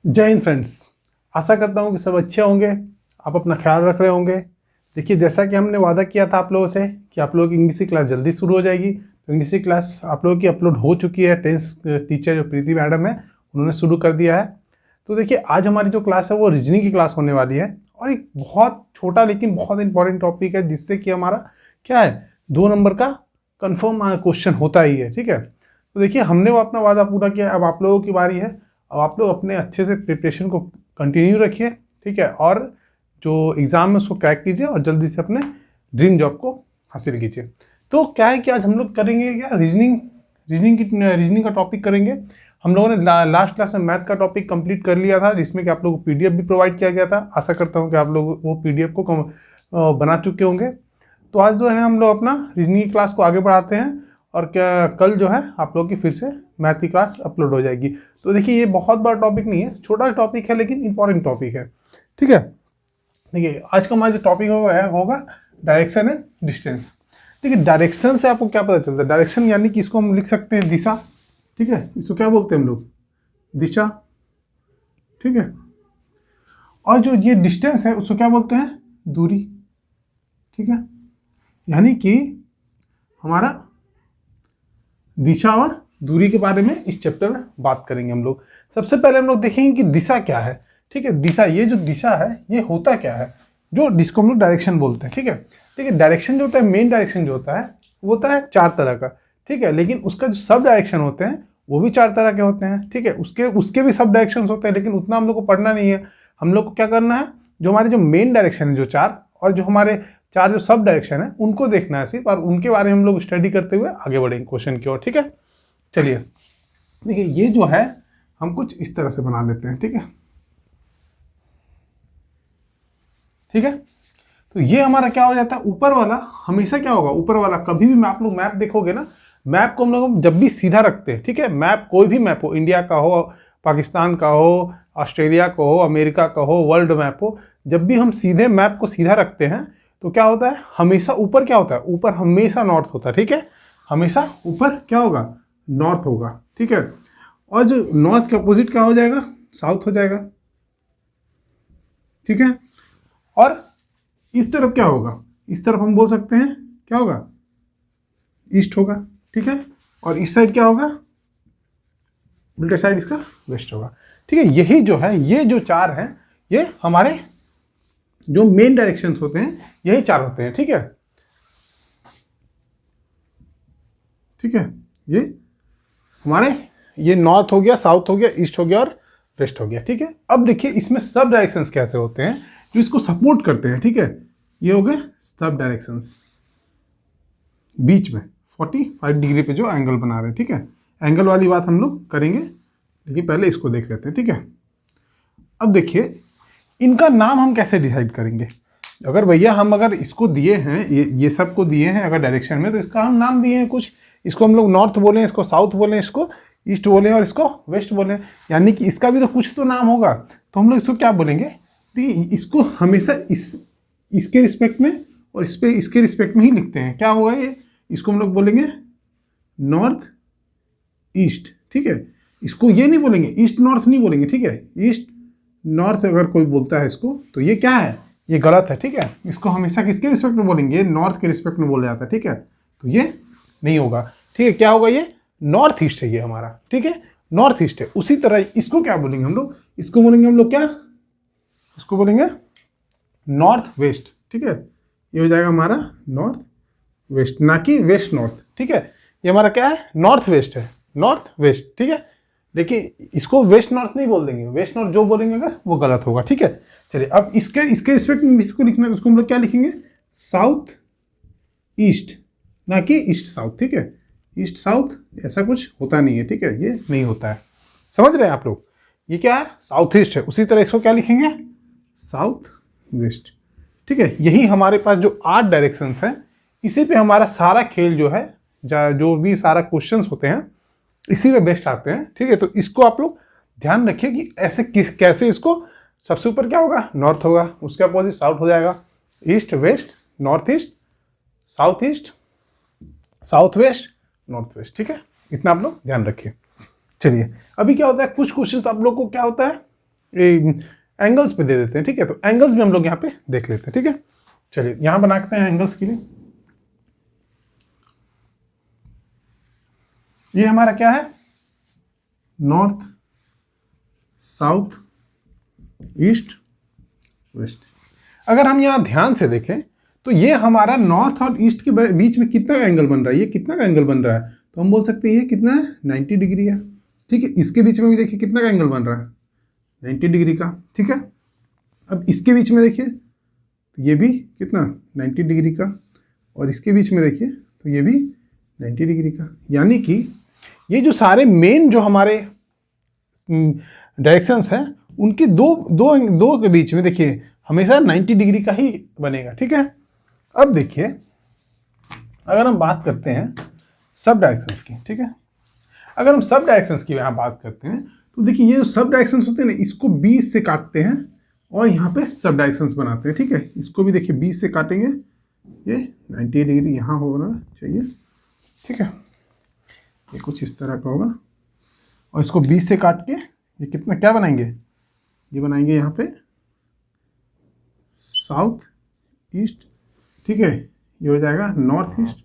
जय हिंद फ्रेंड्स। आशा करता हूँ कि सब अच्छे होंगे, आप अपना ख्याल रख रहे होंगे। देखिए, जैसा कि हमने वादा किया था आप लोगों से कि आप लोगों की इंग्लिश की क्लास जल्दी शुरू हो जाएगी, तो इंग्लिश की क्लास आप लोगों की अपलोड हो चुकी है। टेंथ टीचर जो प्रीति मैडम है उन्होंने शुरू कर दिया है। तो देखिए, आज हमारी जो क्लास है वो रीजनिंग की क्लास होने वाली है और एक बहुत छोटा लेकिन बहुत इंपॉर्टेंट टॉपिक है, जिससे कि हमारा क्या है, 2 नंबर का कन्फर्म क्वेश्चन होता ही है। ठीक है, तो देखिए, हमने वो अपना वादा पूरा किया, अब आप लोगों की बारी है। अब आप लोग अपने अच्छे से प्रिपरेशन को कंटिन्यू रखिए, ठीक है, और जो एग्ज़ाम है उसको क्रैक कीजिए और जल्दी से अपने ड्रीम जॉब को हासिल कीजिए। तो क्या है कि आज हम लोग करेंगे क्या, रीजनिंग का टॉपिक करेंगे। हम लोगों ने लास्ट क्लास में मैथ का टॉपिक कंप्लीट कर लिया था, जिसमें कि आप लोगों को पीडीएफ भी प्रोवाइड किया गया था। आशा करता हूँ कि आप लोग वो पीडीएफ को बना चुके होंगे। तो आज जो है हम लोग अपना रीजनिंग क्लास को आगे बढ़ाते हैं और क्या कल जो है आप लोग की फिर से मैथ की क्लास अपलोड हो जाएगी। तो देखिए, ये बहुत बड़ा टॉपिक नहीं है, छोटा टॉपिक है लेकिन इंपॉर्टेंट टॉपिक है। ठीक है, देखिए आज का हमारा जो टॉपिक होगा डायरेक्शन एंड डिस्टेंस। देखिए, डायरेक्शन से आपको क्या पता चलता है? डायरेक्शन यानी कि इसको हम लिख सकते हैं दिशा। ठीक है, इसको क्या बोलते हैं हम लोग? दिशा। ठीक है, और जो ये डिस्टेंस है उसको क्या बोलते हैं? दूरी। ठीक है, यानी कि हमारा दिशा और दूरी के बारे में इस चैप्टर में बात करेंगे हम लोग। सबसे पहले हम लोग देखेंगे कि दिशा क्या है। ठीक है, दिशा, ये जो दिशा है ये होता क्या है, जो जिसको हम लोग डायरेक्शन बोलते हैं। ठीक है, देखिए डायरेक्शन जो होता है, मेन डायरेक्शन जो होता है वो होता है 4 तरह का। ठीक है, लेकिन उसका जो सब डायरेक्शन होते हैं वो भी 4 तरह के होते हैं। ठीक है, उसके भी सब डायरेक्शन होते हैं, लेकिन उतना हम लोग को पढ़ना नहीं है। हम लोग को क्या करना है, जो हमारे जो मेन डायरेक्शन है जो 4, और जो हमारे 4 जो सब डायरेक्शन है उनको देखना है सिर्फ, और उनके बारे में हम लोग स्टडी करते हुए आगे बढ़ेंगे क्वेश्चन की ओर। ठीक है, चलिए देखिए, ये जो है हम कुछ इस तरह से बना लेते हैं। ठीक है, ठीक है, तो ये हमारा क्या हो जाता है, ऊपर वाला हमेशा क्या होगा, ऊपर वाला कभी भी आप लोग मैप देखोगे ना, मैप को हम लोग जब भी सीधा रखते हैं, ठीक है, मैप कोई भी मैप हो, इंडिया का हो, पाकिस्तान का हो, ऑस्ट्रेलिया का हो, अमेरिका का हो, वर्ल्ड मैप हो, जब भी हम सीधे मैप को सीधा रखते हैं तो क्या होता है, हमेशा ऊपर क्या होता है, ऊपर हमेशा नॉर्थ होता है। ठीक है, हमेशा ऊपर क्या होगा, नॉर्थ होगा। ठीक है, और जो नॉर्थ के अपोजिट क्या हो जाएगा, साउथ हो जाएगा। ठीक है, और इस तरफ क्या होगा, इस तरफ हम बोल सकते हैं क्या होगा, ईस्ट होगा। ठीक है, और इस साइड क्या होगा, उल्टे साइड इसका वेस्ट होगा। ठीक है, यही जो है, ये जो 4 हैं ये हमारे जो मेन डायरेक्शंस होते हैं, यही 4 होते हैं। ठीक है, ठीक है, ये हमारे ये नॉर्थ हो गया, साउथ हो गया, ईस्ट हो गया और वेस्ट हो गया। ठीक है, अब देखिए इसमें सब डायरेक्शंस कैसे होते हैं जो इसको सपोर्ट करते हैं। ठीक है, ये हो गए सब डायरेक्शंस, बीच में 45 डिग्री पे जो एंगल बना रहे हैं। ठीक है, एंगल वाली बात हम लोग करेंगे, लेकिन पहले इसको देख लेते हैं। ठीक है, अब देखिए इनका नाम हम कैसे डिसाइड करेंगे। अगर भैया हम अगर इसको दिए हैं, ये सब को दिए हैं अगर डायरेक्शन में, तो इसका हम नाम दिए हैं कुछ, इसको हम लोग नॉर्थ बोलें, इसको साउथ बोलें, इसको ईस्ट बोलें और इसको वेस्ट बोलें, यानी कि इसका भी तो कुछ तो नाम होगा। तो हम लोग इसको क्या बोलेंगे, देखिए इसको हमेशा इसके रिस्पेक्ट में और इसके रिस्पेक्ट में ही लिखते हैं। क्या होगा ये, इसको हम लोग बोलेंगे नॉर्थ ईस्ट। ठीक है, इसको ये नहीं बोलेंगे, ईस्ट नॉर्थ नहीं बोलेंगे। ठीक है, ईस्ट नॉर्थ अगर कोई बोलता है इसको तो ये क्या है, ये गलत है। ठीक है, इसको हमेशा किसके रिस्पेक्ट में बोलेंगे, ये नॉर्थ के रिस्पेक्ट में बोला जाता है। ठीक है, तो ये नहीं होगा। ठीक है, क्या होगा, ये नॉर्थ ईस्ट है ये हमारा। ठीक है, नॉर्थ ईस्ट है। उसी तरह इसको क्या बोलेंगे हम लोग, इसको बोलेंगे हम लोग क्या, इसको बोलेंगे नॉर्थ वेस्ट। ठीक है, ये हो जाएगा हमारा नॉर्थ वेस्ट, ना कि वेस्ट नॉर्थ। ठीक है, ये हमारा क्या है, नॉर्थ वेस्ट है, नॉर्थ वेस्ट। ठीक है, देखिए इसको वेस्ट नॉर्थ नहीं बोल देंगे, वेस्ट नॉर्थ जो बोलेंगे अगर वो गलत होगा। ठीक है, चलिए अब इसके रिस्पेक्ट में इसको लिखना है, तो उसको हम लोग क्या लिखेंगे, साउथ ईस्ट, ना कि ईस्ट साउथ। ठीक है, ईस्ट साउथ ऐसा कुछ होता नहीं है। ठीक है, ये नहीं होता है, समझ रहे हैं आप लोग, ये क्या है, साउथ ईस्ट है। उसी तरह इसको क्या लिखेंगे, साउथ वेस्ट। ठीक है, यही हमारे पास जो 8 डायरेक्शंस हैं, इसी पे हमारा सारा खेल जो है, जो भी सारा क्वेश्चंस होते हैं इसी में बेस्ट आते हैं। ठीक है, तो इसको आप लोग ध्यान रखिए कि ऐसे कैसे इसको, सबसे ऊपर क्या होगा, नॉर्थ होगा, उसके अपोजिट साउथ हो जाएगा, east west, north east, south east, south west, north west. ठीक है, इतना आप लोग ध्यान रखिए। चलिए, अभी क्या होता है, कुछ क्वेश्चन आप लोग को क्या होता है, एंगल्स पे दे देते हैं, ठीक है। तो एंगल्स भी हम लोग यहाँ पे देख लेते हैं, ठीक है। चलिए यहाँ बनाते हैं एंगल्स के लिए। ये हमारा क्या है, नॉर्थ साउथ ईस्ट वेस्ट। अगर हम यहाँ ध्यान से देखें तो ये हमारा नॉर्थ और ईस्ट के बीच में कितना का एंगल बन रहा है, ये कितना का एंगल बन रहा है, तो हम बोल सकते हैं ये कितना है, 90 डिग्री है, ठीक है। इसके बीच में भी देखिए कितना का एंगल बन रहा है, 90 डिग्री का, ठीक है। अब इसके बीच में देखिए तो ये भी कितना, 90 डिग्री का, और इसके बीच में देखिए तो ये भी 90 डिग्री का। यानी कि ये जो सारे मेन जो हमारे डायरेक्शंस हैं उनकी दो के बीच में देखिए हमेशा 90 डिग्री का ही बनेगा, ठीक है। अब देखिए अगर हम बात करते हैं सब डायरेक्शंस की, ठीक है। अगर हम सब डायरेक्शंस की यहाँ बात करते हैं तो देखिए ये जो सब डायरेक्शंस होते हैं ना, इसको 20 से काटते हैं और यहाँ पे सब डायरेक्शंस बनाते हैं, ठीक है। इसको भी देखिए 20 से काटेंगे, ये 90 डिग्री यहाँ होना चाहिए, ठीक है। ये कुछ इस तरह का होगा, और इसको 20 से काट के ये कितना क्या बनाएंगे, ये बनाएंगे यहाँ पे साउथ ईस्ट, ठीक है। ये हो जाएगा नॉर्थ ईस्ट,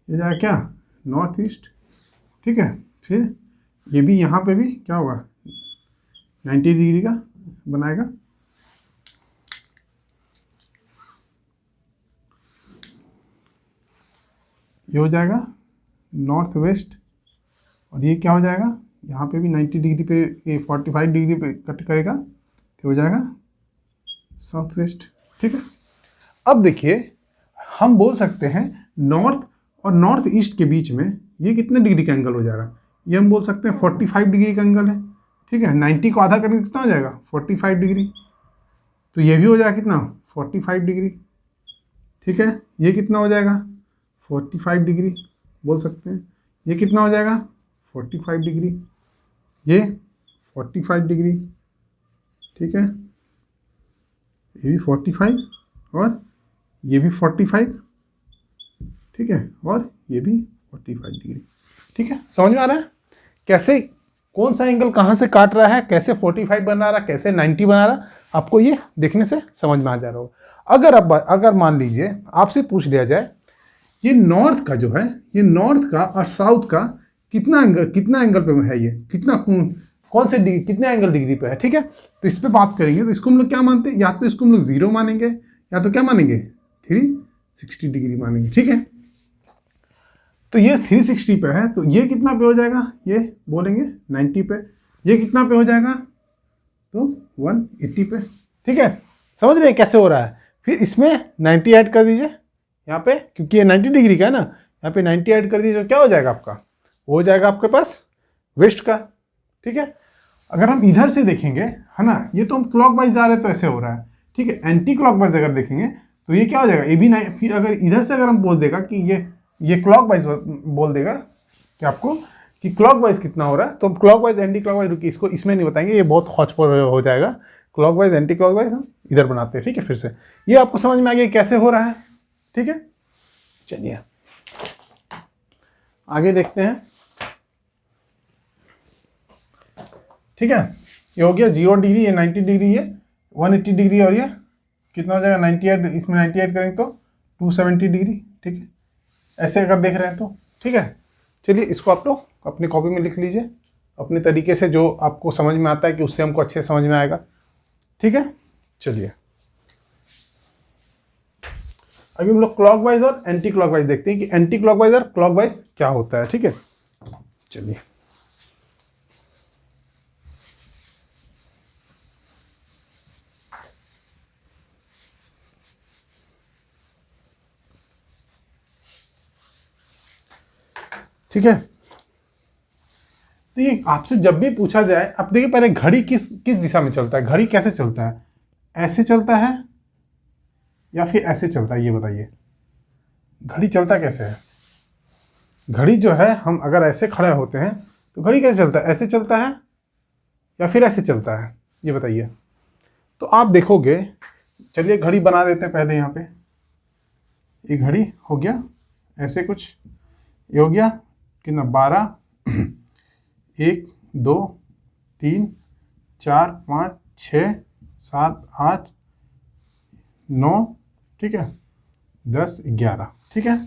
ये हो जाएगा क्या, नॉर्थ ईस्ट, ठीक है। फिर ये भी यहाँ पे भी क्या होगा, 90 डिग्री का बनाएगा। ये हो जाएगा नॉर्थ वेस्ट, और ये क्या हो जाएगा, यहाँ पे भी 90 डिग्री पे, ये 45 डिग्री पे कट करेगा तो हो जाएगा साउथ वेस्ट, ठीक है। अब देखिए हम बोल सकते हैं नॉर्थ और नॉर्थ ईस्ट के बीच में ये कितने डिग्री का एंगल हो जाएगा, ये हम बोल सकते हैं 45 डिग्री का एंगल है, ठीक है। 90 को आधा करके कितना हो जाएगा, 45 डिग्री, तो ये भी हो जाएगा कितना, 45 डिग्री, ठीक है। ये कितना हो जाएगा, 45 डिग्री बोल सकते हैं। ये कितना हो जाएगा, 45 डिग्री, ये 45 डिग्री, ठीक है। ये भी 45 और ये भी 45, ठीक है, और ये भी 45 डिग्री, ठीक है। समझ में आ रहा है कैसे कौन सा एंगल कहाँ से काट रहा है, कैसे 45 बना रहा, कैसे 90 बना रहा, आपको ये देखने से समझ में आ जा रहा होगा। अगर मान लीजिए आपसे पूछ लिया जाए ये नॉर्थ का जो है, ये नॉर्थ का और साउथ का कितना एंगल पे है, ये कितना कौन से कितने एंगल डिग्री पे है, ठीक है। तो इस पे बात करेंगे तो इसको हम लोग क्या मानते हैं, या तो इसको हम लोग 0 मानेंगे या तो क्या मानेंगे 360 डिग्री मानेंगे, ठीक है। तो ये 360 पे है, तो ये कितना पे हो जाएगा, ये बोलेंगे 90 पे। ये कितना पे हो जाएगा, तो 180 पे, ठीक है। समझ रहे हैं कैसे हो रहा है। फिर इसमें 90 ऐड कर दीजिए यहाँ पे, क्योंकि ये 90 डिग्री का है ना, यहाँ पे 90 ऐड कर दीजिए तो क्या हो जाएगा आपका, वो हो जाएगा आपके पास वेस्ट का, ठीक है। अगर हम इधर से देखेंगे है ना, ये तो हम क्लॉकवाइज जा रहे हैं तो ऐसे हो रहा है, ठीक है। एंटी क्लॉकवाइज अगर देखेंगे तो ये क्या हो जाएगा, ये भी नहीं। फिर अगर इधर से अगर हम बोल देगा कि ये क्लॉकवाइज बोल देगा कि आपको कि क्लॉकवाइज कितना हो रहा है, तो हम क्लॉकवाइज एंटी क्लॉकवाइज, रुकिए इसको इसमें नहीं बताएंगे, ये बहुत हौच-पौच हो जाएगा। क्लॉकवाइज एंटी क्लॉकवाइज हम इधर बनाते हैं, ठीक है। फिर से ये आपको समझ में आ गया कैसे हो रहा है, ठीक है। चलिए आगे देखते हैं, ठीक है। ये हो गया 0 डिग्री, ये 90 डिग्री, ये 180 डिग्री, और ये कितना हो जाएगा 98, इसमें 98 करेंगे तो 270 डिग्री, ठीक है। ऐसे अगर देख रहे हैं तो ठीक है। चलिए इसको आप लोग अपनी कॉपी में लिख लीजिए अपने तरीके से, जो आपको समझ में आता है कि उससे हमको अच्छे समझ में आएगा, ठीक है। चलिए अभी हम लोग क्लॉकवाइज और एंटी क्लॉकवाइज देखते हैं कि एंटी क्लॉकवाइज और क्लॉकवाइज क्या होता है, ठीक है। चलिए ठीक है। तो ये आपसे जब भी पूछा जाए, अब देखिए पहले घड़ी किस दिशा में चलता है, घड़ी कैसे चलता है, ऐसे चलता है या फिर ऐसे चलता है, ये बताइए। घड़ी चलता कैसे है, घड़ी जो है हम अगर ऐसे खड़े होते हैं तो घड़ी कैसे चलता है, ऐसे चलता है या फिर ऐसे चलता है, ये बताइए। तो आप देखोगे, चलिए घड़ी बना देते हैं पहले। यहाँ पे ये घड़ी हो गया ऐसे कुछ, ये हो गया कितना 12, 1 2 3 4 5 6, 7, 8, 9, ठीक है, 10, 11, ठीक है।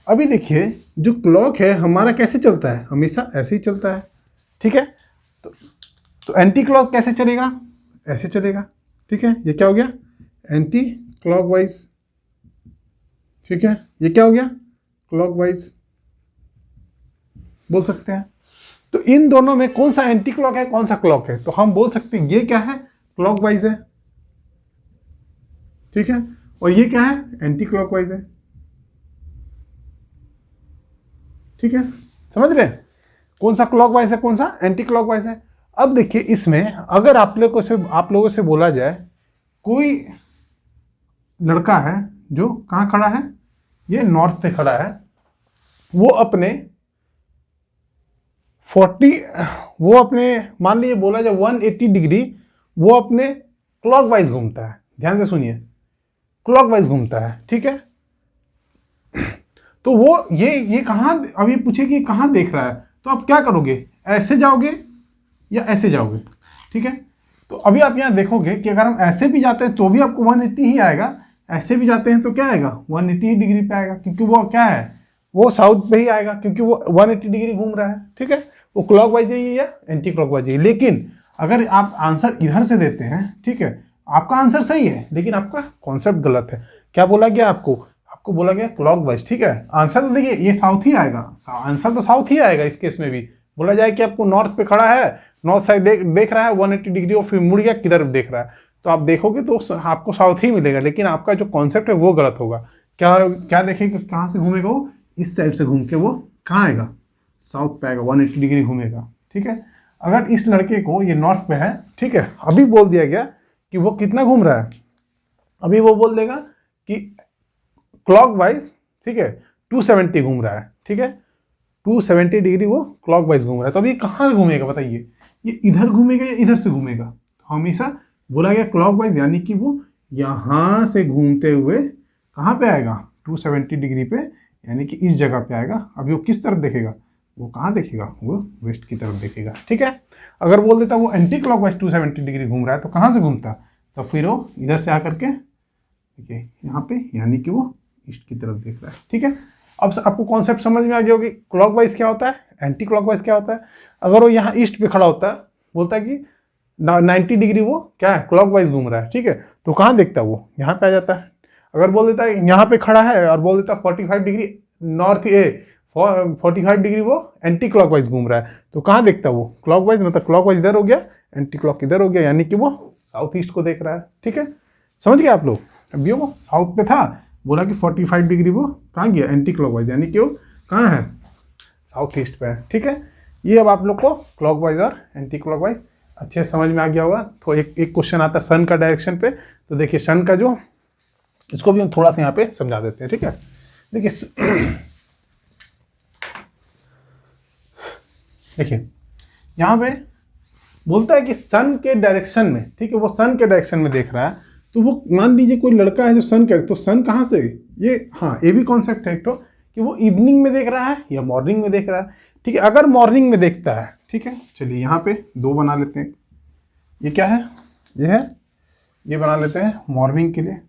अभी देखिए जो क्लॉक है हमारा कैसे चलता है, हमेशा ऐसे ही चलता है, ठीक है। तो एंटी क्लॉक कैसे चलेगा, ऐसे चलेगा, ठीक है। ये क्या हो गया, एंटी क्लॉकवाइज, ठीक है। ये क्या हो गया, क्लॉकवाइज बोल सकते हैं। तो इन दोनों में कौन सा एंटी क्लॉक है, कौन सा क्लॉक है, तो हम बोल सकते हैं ये क्या है, क्लॉकवाइज है, ठीक है, और ये क्या है, एंटी क्लॉकवाइज है, ठीक है। समझ रहे हैं कौन सा क्लॉकवाइज है, कौन सा एंटी क्लॉकवाइज है। अब देखिए इसमें अगर आप लोगों से बोला जाए कोई लड़का है जो कहाँ खड़ा है, ये नॉर्थ पे खड़ा है, वो अपने मान लीजिए बोला जाए 180 डिग्री वो अपने क्लॉकवाइज घूमता है, ध्यान से सुनिए, क्लॉकवाइज घूमता है, ठीक है। तो वो ये कहाँ, अब ये पूछे कि कहाँ देख रहा है, तो आप क्या करोगे, ऐसे जाओगे या ऐसे जाओगे, ठीक है। तो अभी आप यहाँ देखोगे कि अगर हम ऐसे भी जाते हैं तो भी आपको 180 ही आएगा, ऐसे भी जाते हैं तो क्या आएगा, 180 डिग्री पे आएगा, क्योंकि वो क्या है, वो साउथ पे ही आएगा, क्योंकि वो 180 डिग्री घूम रहा है, ठीक है। वो क्लॉकवाइज है या एंटी क्लॉकवाइज है। लेकिन अगर आप आंसर इधर से देते हैं, ठीक है, आपका आंसर सही है लेकिन आपका कॉन्सेप्ट गलत है। क्या बोला गया आपको बोला गया क्लॉकवाइज, ठीक है। आंसर तो देखिए ये साउथ ही आएगा, आंसर तो साउथ ही आएगा इस केस में भी। बोला जाए कि आपको नॉर्थ पे खड़ा है, नॉर्थ साइड देख रहा है 180 डिग्री और फिर मुड़ गया किधर देख रहा है, तो आप देखोगे तो आपको साउथ ही मिलेगा, लेकिन आपका जो कॉन्सेप्ट है वो गलत होगा। क्या देखेंगे, कहाँ से घूमेगा वो, इस साइड से घूम के वो कहाँ आएगा, साउथ पे आएगा, 180 डिग्री घूमेगा, ठीक है। अगर इस लड़के को ये नॉर्थ पे है, ठीक है, अभी बोल दिया गया कि वो कितना घूम रहा है, अभी वो बोल देगा कि क्लॉकवाइज, ठीक है, 270 घूम रहा है, ठीक है, 270 डिग्री वो क्लॉकवाइज घूम रहा है। तो अभी कहाँ घूमेगा बताइए, ये इधर घूमेगा या इधर से घूमेगा, तो हमेशा बोला गया क्लॉकवाइज, यानी कि वो यहाँ से घूमते हुए कहाँ पे आएगा, 270 डिग्री पे, यानी कि इस जगह पे आएगा। अभी वो किस तरफ देखेगा, वो कहाँ देखेगा, वो वेस्ट की तरफ देखेगा, ठीक है। अगर बोल देता वो एंटी क्लॉकवाइज 270 डिग्री घूम रहा है तो कहाँ से घूमता, तो फिर वो इधर से आकर के देखिए यहाँ पे, यानी कि वो ईस्ट की तरफ देख रहा है, ठीक है। अब आपको कॉन्सेप्ट समझ में आ गया होगी, क्लॉकवाइज क्या होता है, एंटी क्लॉकवाइज क्या होता है। अगर वो यहाँ ईस्ट पे खड़ा होता है, बोलता है कि 90 डिग्री वो क्या है, क्लॉकवाइज घूम रहा है, ठीक है, तो कहाँ देखता है, वो यहाँ पे आ जाता है। अगर बोल देता है यहाँ पे खड़ा है और बोल देता है 45 डिग्री 45 डिग्री वो एंटी क्लॉकवाइज घूम रहा है, तो कहाँ देखता है वो, क्लॉकवाइज, मतलब क्लॉकवाइज इधर हो गया, एंटी क्लॉक इधर हो गया, यानी कि वो साउथ ईस्ट को देख रहा है, ठीक है। समझ गए आप लोग। अभी वो साउथ पे था, बोला कि 45 डिग्री वो कहाँ गया, एंटी क्लॉकवाइज, यानी कि वो कहाँ है, साउथ ईस्ट पे है, ठीक है। ये अब आप लोग को क्लॉकवाइज और एंटी क्लॉकवाइज अच्छे से समझ में आ गया होगा। तो एक क्वेश्चन आता है सन का डायरेक्शन पे, तो देखिए सन का जो, इसको भी हम थोड़ा सा यहाँ पे समझा देते हैं, ठीक है। देखिए यहाँ पे बोलता है कि सन के डायरेक्शन में, ठीक है, वो सन के डायरेक्शन में देख रहा है, तो वो मान लीजिए कोई लड़का है जो सन का, तो सन कहाँ से, ये हाँ ये भी कॉन्सेप्ट है एक तो, कि वो इवनिंग में देख रहा है या मॉर्निंग में देख रहा है, ठीक है। अगर मॉर्निंग में देखता है, ठीक है, चलिए यहाँ पे 2 बना लेते हैं, ये क्या है, ये है, ये बना लेते हैं मॉर्निंग के लिए,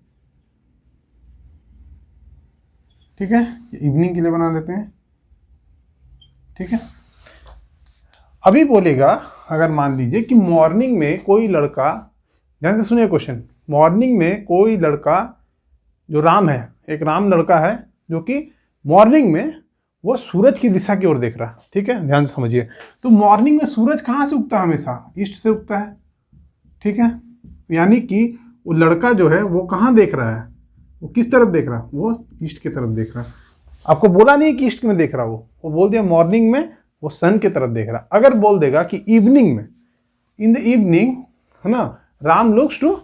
ठीक है, इवनिंग के लिए बना लेते हैं, ठीक है। अभी बोलेगा अगर मान लीजिए कि मॉर्निंग में कोई लड़का, ध्यान से सुनिए क्वेश्चन, मॉर्निंग में कोई लड़का जो राम है, एक राम लड़का है जो कि मॉर्निंग में वो सूरज की दिशा की ओर देख रहा है, ठीक है, ध्यान से समझिए। तो मॉर्निंग में सूरज कहाँ से उगता है, हमेशा ईस्ट से उगता है, ठीक है। यानी कि वो लड़का जो है वो कहाँ देख रहा है, वो किस तरफ देख रहा है, वो ईस्ट की तरफ देख रहा है। आपको बोला नहीं कि ईस्ट में देख रहा, वो बोल दिया मॉर्निंग में वो सन की तरफ देख रहा। अगर बोल देगा कि इवनिंग में, इन द इवनिंग, है ना, राम लुक्स टू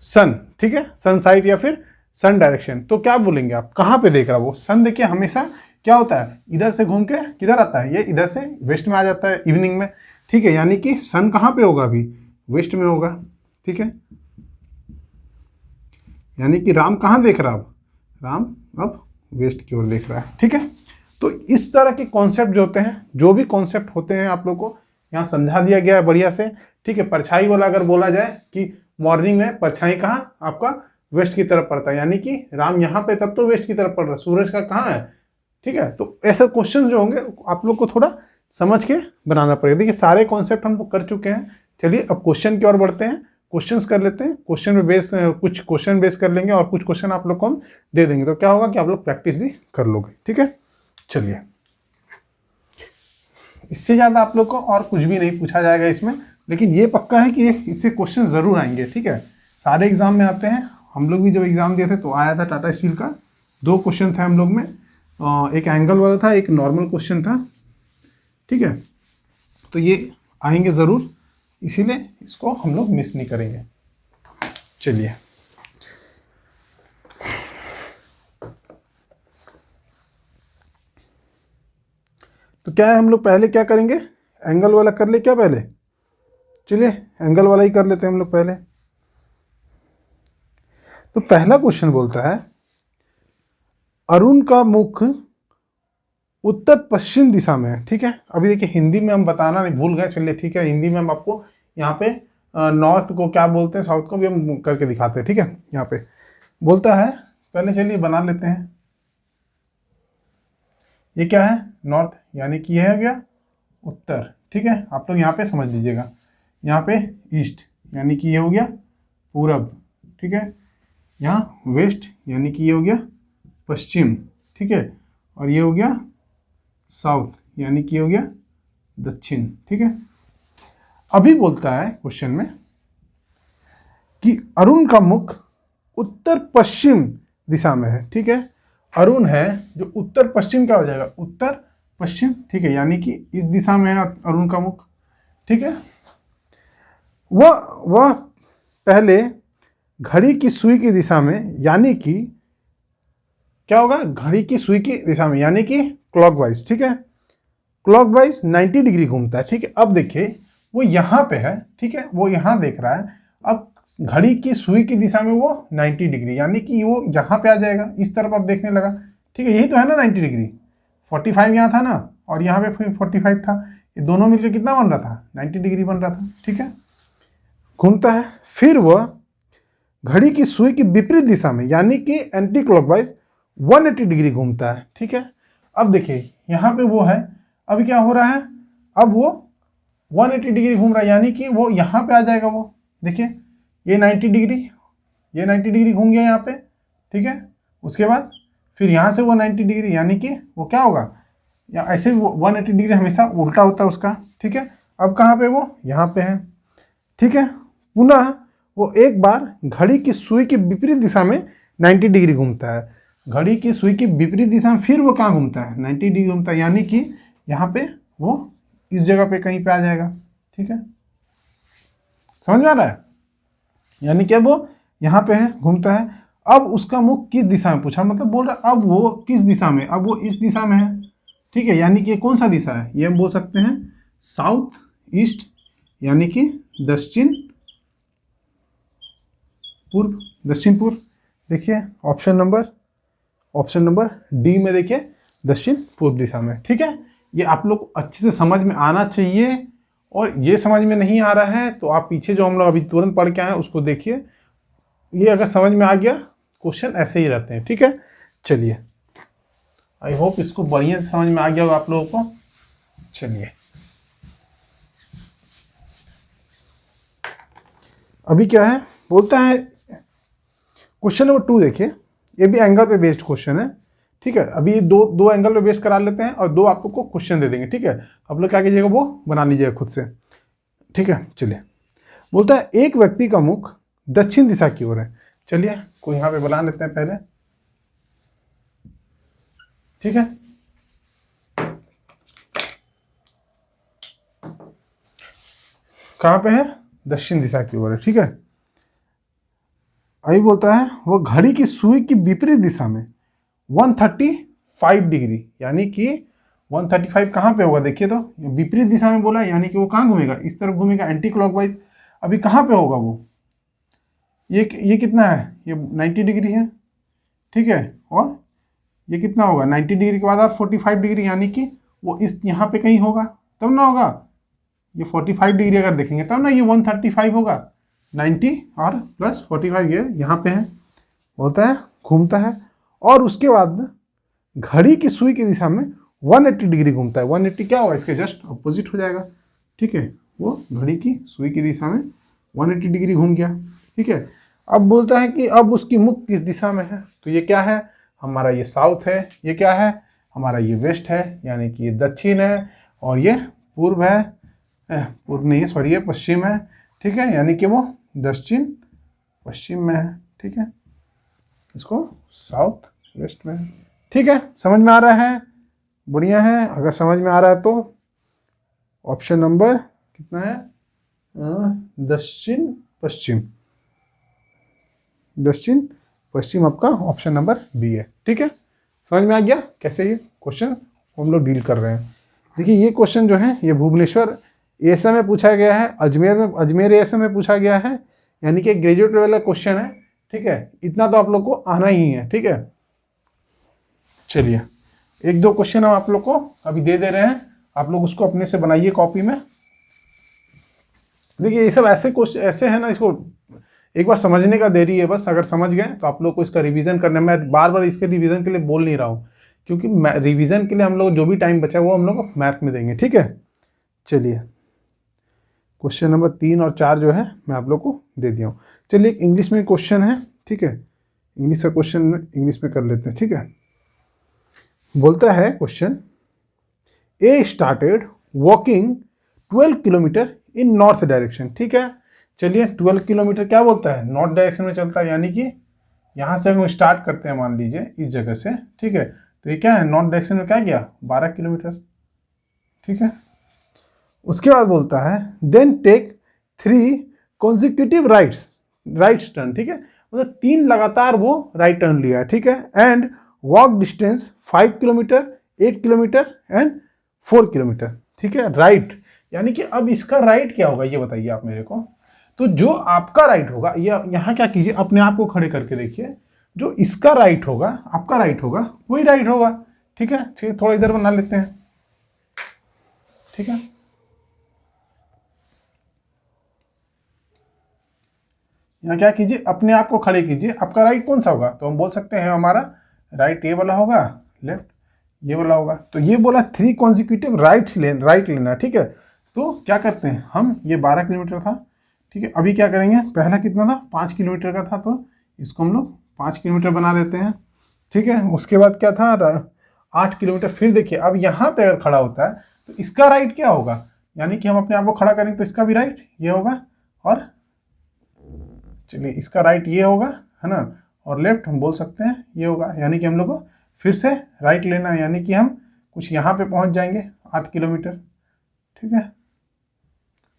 सन, ठीक है, सन साइड या फिर सन डायरेक्शन, तो क्या बोलेंगे आप, कहाँ पे देख रहा वो सन। देखिए हमेशा क्या होता है, इधर से घूम के किधर आता है, ये इधर से वेस्ट में आ जाता है इवनिंग में, ठीक है, यानी कि सन कहाँ पे होगा, अभी वेस्ट में होगा, ठीक है। यानी कि राम कहाँ देख रहा, अब राम अब वेस्ट की ओर देख रहा है, ठीक है। तो इस तरह के कॉन्सेप्ट जो होते हैं, जो भी कॉन्सेप्ट होते हैं आप लोग को यहाँ समझा दिया गया है बढ़िया से, ठीक है। परछाई वाला अगर बोला जाए कि मॉर्निंग में परछाई कहाँ आपका वेस्ट की तरफ पड़ता है, यानी कि राम यहाँ पे तब तो वेस्ट की तरफ पड़ रहा है, सूरज का कहाँ है, ठीक है। तो ऐसे क्वेश्चन जो होंगे आप लोग को थोड़ा समझ के बनाना पड़ेगा। देखिए सारे कॉन्सेप्ट हम लोग कर चुके हैं। चलिए अब क्वेश्चन की ओर बढ़ते हैं, क्वेश्चंस कर लेते हैं। क्वेश्चन में बेस कुछ क्वेश्चन बेस कर लेंगे और कुछ क्वेश्चन आप लोग को हम दे देंगे, तो क्या होगा कि आप लोग प्रैक्टिस भी कर लोगे, ठीक है। चलिए इससे ज़्यादा आप लोग को और कुछ भी नहीं पूछा जाएगा इसमें, लेकिन ये पक्का है कि इससे क्वेश्चन ज़रूर आएंगे, ठीक है। सारे एग्जाम में आते हैं, हम लोग भी जब एग्जाम दिए थे तो आया था टाटा स्टील का, 2 क्वेश्चन थे हम लोग में, एक एंगल वाला था, एक नॉर्मल क्वेश्चन था, ठीक है। तो ये आएंगे ज़रूर, इसीलिए इसको हम लोग मिस नहीं करेंगे। चलिए तो क्या है, हम लोग पहले क्या करेंगे, एंगल वाला कर ले क्या पहले, चलिए एंगल वाला ही कर लेते हैं हम लोग पहले। तो पहला क्वेश्चन बोलता है अरुण का मुख उत्तर पश्चिम दिशा में है, ठीक है। अभी देखिए हिंदी में हम बताना नहीं भूल गए, चलिए ठीक है, हिंदी में हम आपको यहाँ पे नॉर्थ को क्या बोलते हैं, साउथ को भी हम करके दिखाते हैं, ठीक है। यहाँ पे बोलता है, पहले चलिए बना लेते हैं, ये क्या है नॉर्थ, यानी कि यह हो गया उत्तर, ठीक है। आप लोग यहाँ पे समझ लीजिएगा, यहाँ पे ईस्ट यानी कि ये हो गया पूरब, ठीक है। यहाँ वेस्ट यानी कि ये हो गया पश्चिम, ठीक है। और ये हो गया साउथ यानी कि ये हो गया दक्षिण, ठीक है। अभी बोलता है क्वेश्चन में कि अरुण का मुख उत्तर पश्चिम दिशा में है, ठीक है। अरुण है जो उत्तर पश्चिम क्या हो जाएगा, उत्तर पश्चिम, ठीक है, यानी कि इस दिशा में है अरुण का मुख, ठीक है। वह पहले घड़ी की सुई की दिशा में, यानी कि क्या होगा, घड़ी की सुई की दिशा में यानी कि क्लॉकवाइज, ठीक है। क्लॉकवाइज 90 डिग्री घूमता है, ठीक है। अब देखिए वो यहाँ पे है, ठीक है, वो यहाँ देख रहा है, अब घड़ी की सुई की दिशा में वो 90 डिग्री, यानी कि वो यहाँ पे आ जाएगा, इस तरफ अब देखने लगा, ठीक है। यही तो है ना 90 डिग्री, 45 यहाँ था ना, और यहाँ पे 45 था, ये दोनों मिलकर कितना बन रहा था, 90 डिग्री बन रहा था, ठीक है। घूमता है, फिर वह घड़ी की सुई की विपरीत दिशा में यानी कि एंटी क्लॉकवाइज 180 डिग्री घूमता है, ठीक है। अब देखिए यहाँ पे वो है, अभी क्या हो रहा है, अब वो 180 डिग्री घूम रहा है, यानी कि वो यहाँ पे आ जाएगा, वो देखिए ये 90 डिग्री, ये 90 डिग्री घूम गया यहाँ पे, ठीक है। उसके बाद फिर यहाँ से वो 90 डिग्री, यानी कि वो क्या होगा, या ऐसे वो 180 डिग्री हमेशा उल्टा होता है उसका, ठीक है। अब कहाँ पे वो, यहाँ पे है, ठीक है। पुनः वो एक बार घड़ी की सुई की विपरीत दिशा में 90 डिग्री घूमता है, घड़ी की सुई की विपरीत दिशा में फिर वो कहाँ घूमता है, 90 डिग्री घूमता है, यानी कि यहाँ पे वो इस जगह पे कहीं पे आ जाएगा, ठीक है। समझ में आ रहा है, यानी कि वो यहाँ पे है, घूमता है। अब उसका मुख किस दिशा में पूछा, मतलब बोल रहा अब वो किस दिशा में, अब वो इस दिशा में है, ठीक है, यानी कि ये कौन सा दिशा है, ये हम बोल सकते हैं साउथ ईस्ट, यानी कि दक्षिण पूर्व, दक्षिण पूर्व। देखिए ऑप्शन नंबर डी में देखिए दक्षिण पूर्व दिशा में, ठीक है। ये आप लोग अच्छे से समझ में आना चाहिए, और ये समझ में नहीं आ रहा है तो आप पीछे जो हम लोग अभी तुरंत पढ़ के आए उसको देखिए, ये अगर समझ में आ गया, क्वेश्चन ऐसे ही रहते हैं, ठीक है। चलिए आई होप इसको बढ़िया से समझ में आ गया होगा आप लोगों को। चलिए अभी क्या है, बोलता है क्वेश्चन नंबर 2 देखिए, ये भी एंगल पे बेस्ड क्वेश्चन है, ठीक है। अभी दो एंगल पे बेस करा लेते हैं और 2 आप लोग को क्वेश्चन दे देंगे, ठीक है। आप लोग क्या कीजिएगा, वो बना लीजिएगा खुद से, ठीक है। चलिए बोलता है एक व्यक्ति का मुख दक्षिण दिशा की ओर है, चलिए कोई यहाँ पे बना लेते हैं पहले, ठीक है। कहाँ पे है, दक्षिण दिशा की ओर है, ठीक है। अभी बोलता है वो घड़ी की सुई की विपरीत दिशा में 135 डिग्री, यानी कि 135 कहाँ पे होगा, देखिए तो विपरीत दिशा में बोला, यानी कि वो कहाँ घूमेगा, इस तरफ घूमेगा, एंटी क्लॉकवाइज। अभी कहाँ पे होगा वो, ये कितना है, ये 90 डिग्री है, ठीक है। और ये कितना होगा, 90 डिग्री के बाद और 45 डिग्री, यानी कि वो इस यहाँ पे कहीं होगा, तब ना होगा, ये 45 डिग्री अगर देखेंगे तब ना ये 135 होगा, 90 और प्लस 45 ये यहाँ पे है, बोलता है घूमता है। और उसके बाद घड़ी की सुई की दिशा में 180 डिग्री घूमता है। 180 क्या होगा, इसके जस्ट अपोजिट हो जाएगा, ठीक है। वो घड़ी की सुई की दिशा में 180 डिग्री घूम गया, ठीक है। अब बोलता है कि अब उसकी मुख किस दिशा में है, तो ये क्या है हमारा, ये साउथ है, ये क्या है हमारा, ये वेस्ट है, यानी कि ये दक्षिण है, और ये पूर्व है, पूर्व नहीं है सॉरी, ये पश्चिम है, ठीक है, यानी कि वो दक्षिण पश्चिम में है, ठीक है, इसको साउथ वेस्ट में है, ठीक है। समझ में आ रहा है, बढ़िया है। अगर समझ में आ रहा है तो ऑप्शन नंबर कितना है, दक्षिण पश्चिम, दक्षिण पश्चिम आपका ऑप्शन नंबर बी है, ठीक है। समझ में आ गया कैसे ये क्वेश्चन हम लोग डील कर रहे हैं। देखिए ये क्वेश्चन जो है ये भुवनेश्वर एएसएम में पूछा गया है, अजमेर एएसएम में पूछा गया है, यानी कि ग्रेजुएट लेवल का क्वेश्चन है, ठीक है। इतना तो आप लोग को आना ही है, ठीक है। चलिए एक दो क्वेश्चन हम आप लोग को अभी दे रहे हैं, आप लोग उसको अपने से बनाइए कॉपी में। देखिए ये सब ऐसे क्वेश्चन ऐसे है ना, इसको एक बार समझने का देरी है बस। अगर समझ गए तो आप लोग को इसका रिवीजन करना, मैं बार बार इसके रिवीजन के लिए बोल नहीं रहा हूँ, क्योंकि रिवीजन के लिए हम लोग जो भी टाइम बचा है वो हम लोग को मैथ में देंगे, ठीक है। चलिए क्वेश्चन नंबर 3 और 4 जो है मैं आप लोग को दे दिया हूँ। चलिए एक इंग्लिश में क्वेश्चन है, ठीक है, इंग्लिश का क्वेश्चन इंग्लिश में कर लेते हैं, ठीक है। बोलता है क्वेश्चन, ए स्टार्टेड वॉकिंग 12 किलोमीटर इन नॉर्थ डायरेक्शन, ठीक है। चलिए 12 किलोमीटर क्या बोलता है, नॉर्थ डायरेक्शन में चलता है, यानी कि यहाँ से हम स्टार्ट करते हैं मान लीजिए इस जगह से, ठीक है। तो ये क्या है, नॉर्थ डायरेक्शन में क्या गया 12 किलोमीटर, ठीक है। उसके बाद बोलता है then take 3 consecutive right turn, ठीक है, मतलब 3 लगातार वो राइट टर्न लिया है, ठीक है। And walk distance 5 kilometre, 8 kilometre and 4 kilometre, ठीक है। राइट यानी कि अब इसका राइट क्या होगा ये बताइए आप मेरे को। तो जो आपका राइट होगा, ये यहाँ क्या कीजिए, अपने आप को खड़े करके देखिए, जो इसका राइट होगा आपका राइट होगा वही राइट होगा, ठीक है। ठीक है, थोड़ा इधर बना लेते हैं, ठीक है। यहाँ क्या कीजिए, अपने आप को खड़े कीजिए, आपका राइट कौन सा होगा, तो हम बोल सकते हैं हमारा राइट ये वाला होगा, लेफ्ट ये वाला होगा। तो ये बोला 3 कॉन्जिक्यूटिव राइट लेना, ठीक है। तो क्या करते हैं हम, ये 12 किलोमीटर था, ठीक है। अभी क्या करेंगे, पहला कितना था 5 किलोमीटर का था, तो इसको हम लोग 5 किलोमीटर बना लेते हैं, ठीक है। उसके बाद क्या था 8 किलोमीटर। फिर देखिए अब यहाँ पे अगर खड़ा होता है तो इसका राइट क्या होगा, यानी कि हम अपने आप को खड़ा करेंगे तो इसका भी राइट ये होगा, और चलिए इसका राइट ये होगा, है ना, और लेफ्ट हम बोल सकते हैं ये होगा, यानी कि हम लोग को फिर से राइट लेना है, यानी कि हम कुछ यहाँ पे पहुँच जाएंगे 8 किलोमीटर, ठीक है।